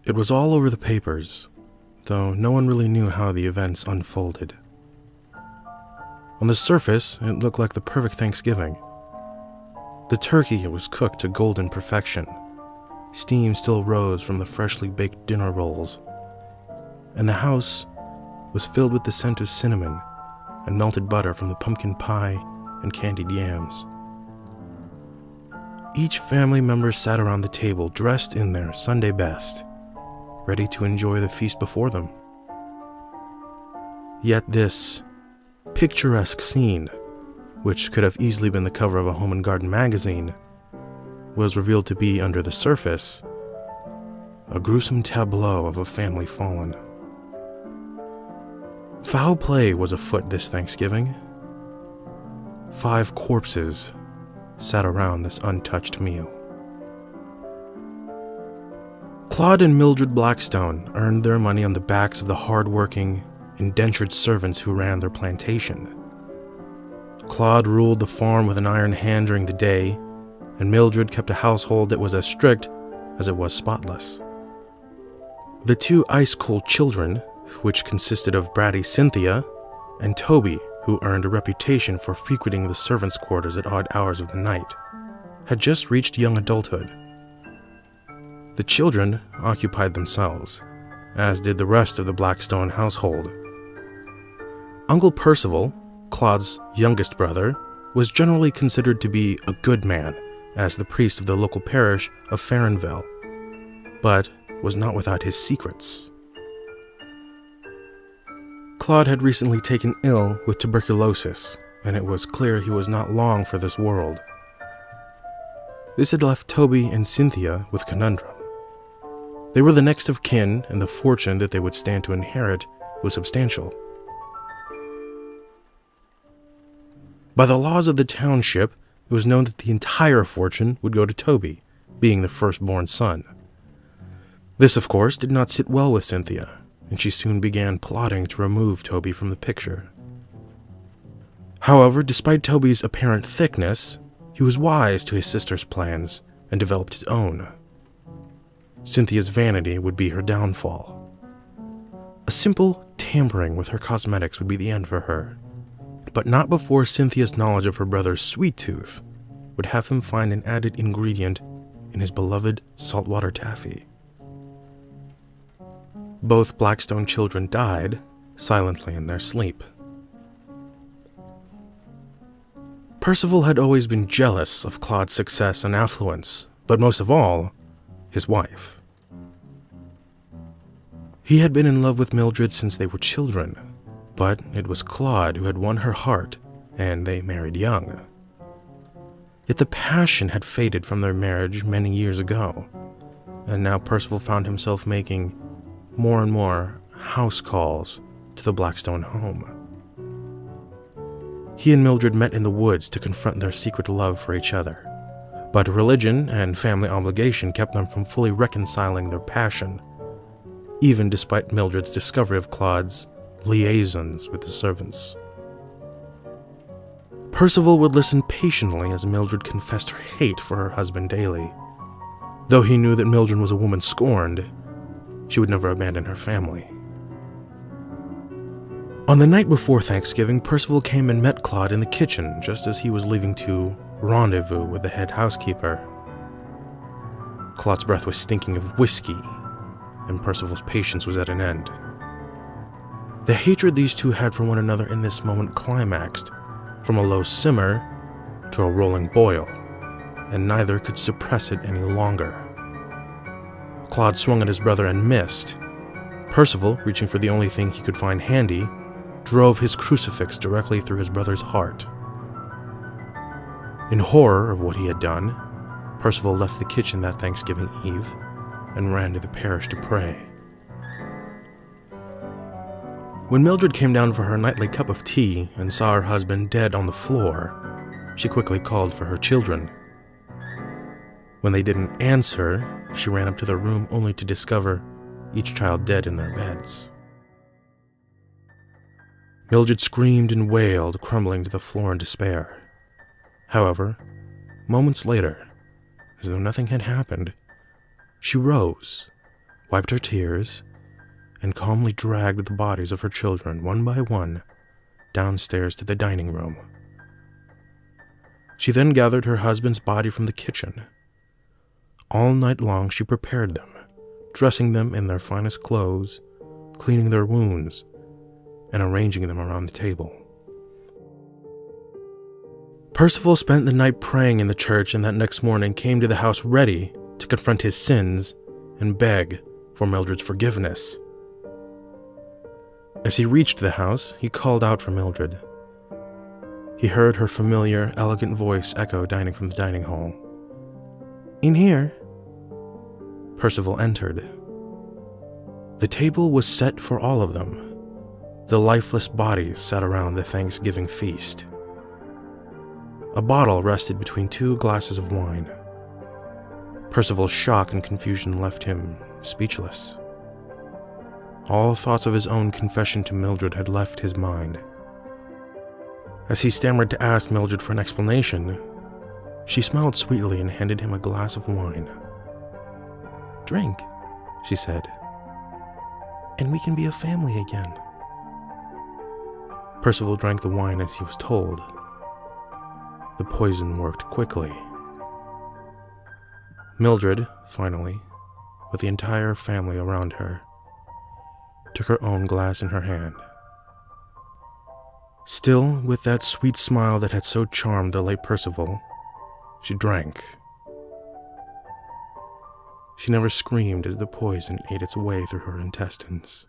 It was all over the papers, though no one really knew how the events unfolded. On the surface, it looked like the perfect Thanksgiving. The turkey was cooked to golden perfection. Steam still rose from the freshly baked dinner rolls, and the house was filled with the scent of cinnamon and melted butter from the pumpkin pie and candied yams. Each family member sat around the table dressed in their Sunday best, ready to enjoy the feast before them. Yet this picturesque scene, which could have easily been the cover of a home and garden magazine, was revealed to be, under the surface, a gruesome tableau of a family fallen. Foul play was afoot this Thanksgiving. 5 corpses sat around this untouched meal. Claude and Mildred Blackstone earned their money on the backs of the hard-working, indentured servants who ran their plantation. Claude ruled the farm with an iron hand during the day, and Mildred kept a household that was as strict as it was spotless. The 2 ice-cold children, which consisted of bratty Cynthia and Toby, who earned a reputation for frequenting the servants' quarters at odd hours of the night, had just reached young adulthood. The children occupied themselves, as did the rest of the Blackstone household. Uncle Percival, Claude's youngest brother, was generally considered to be a good man as the priest of the local parish of Farrenville, but was not without his secrets. Claude had recently taken ill with tuberculosis, and it was clear he was not long for this world. This had left Toby and Cynthia with conundrum. They were the next of kin, and the fortune that they would stand to inherit was substantial. By the laws of the township, it was known that the entire fortune would go to Toby, being the firstborn son. This, of course, did not sit well with Cynthia, and she soon began plotting to remove Toby from the picture. However, despite Toby's apparent thickness, he was wise to his sister's plans and developed his own. Cynthia's vanity would be her downfall. A simple tampering with her cosmetics would be the end for her, but not before Cynthia's knowledge of her brother's sweet tooth would have him find an added ingredient in his beloved saltwater taffy. Both Blackstone children died silently in their sleep. Percival had always been jealous of Claude's success and affluence, but most of all, his wife. He had been in love with Mildred since they were children, but it was Claude who had won her heart, and they married young. Yet the passion had faded from their marriage many years ago, and now Percival found himself making more and more house calls to the Blackstone home. He and Mildred met in the woods to confront their secret love for each other, but religion and family obligation kept them from fully reconciling their passion, even despite Mildred's discovery of Claude's liaisons with the servants. Percival would listen patiently as Mildred confessed her hate for her husband daily. Though he knew that Mildred was a woman scorned, she would never abandon her family. On the night before Thanksgiving, Percival came and met Claude in the kitchen just as he was leaving to rendezvous with the head housekeeper. Claude's breath was stinking of whiskey, and Percival's patience was at an end. The hatred these two had for one another in this moment climaxed from a low simmer to a rolling boil, and neither could suppress it any longer. Claude swung at his brother and missed. Percival, reaching for the only thing he could find handy, drove his crucifix directly through his brother's heart. In horror of what he had done, Percival left the kitchen that Thanksgiving Eve and ran to the parish to pray. When Mildred came down for her nightly cup of tea and saw her husband dead on the floor, she quickly called for her children. When they didn't answer, she ran up to their room only to discover each child dead in their beds. Mildred screamed and wailed, crumbling to the floor in despair. However, moments later, as though nothing had happened, she rose, wiped her tears, and calmly dragged the bodies of her children one by one downstairs to the dining room. She then gathered her husband's body from the kitchen. All night long she prepared them, dressing them in their finest clothes, cleaning their wounds, and arranging them around the table. Percival spent the night praying in the church, and that next morning came to the house ready to confront his sins and beg for Mildred's forgiveness. As he reached the house, he called out for Mildred. He heard her familiar, elegant voice echo dining from the dining hall. "In here." Percival entered. The table was set for all of them. The lifeless bodies sat around the Thanksgiving feast. A bottle rested between 2 glasses of wine. Percival's shock and confusion left him speechless. All thoughts of his own confession to Mildred had left his mind. As he stammered to ask Mildred for an explanation, she smiled sweetly and handed him a glass of wine. "Drink," she said, "and we can be a family again." Percival drank the wine as he was told. The poison worked quickly. Mildred, finally, with the entire family around her, took her own glass in her hand. Still, with that sweet smile that had so charmed the late Percival, she drank. She never screamed as the poison ate its way through her intestines.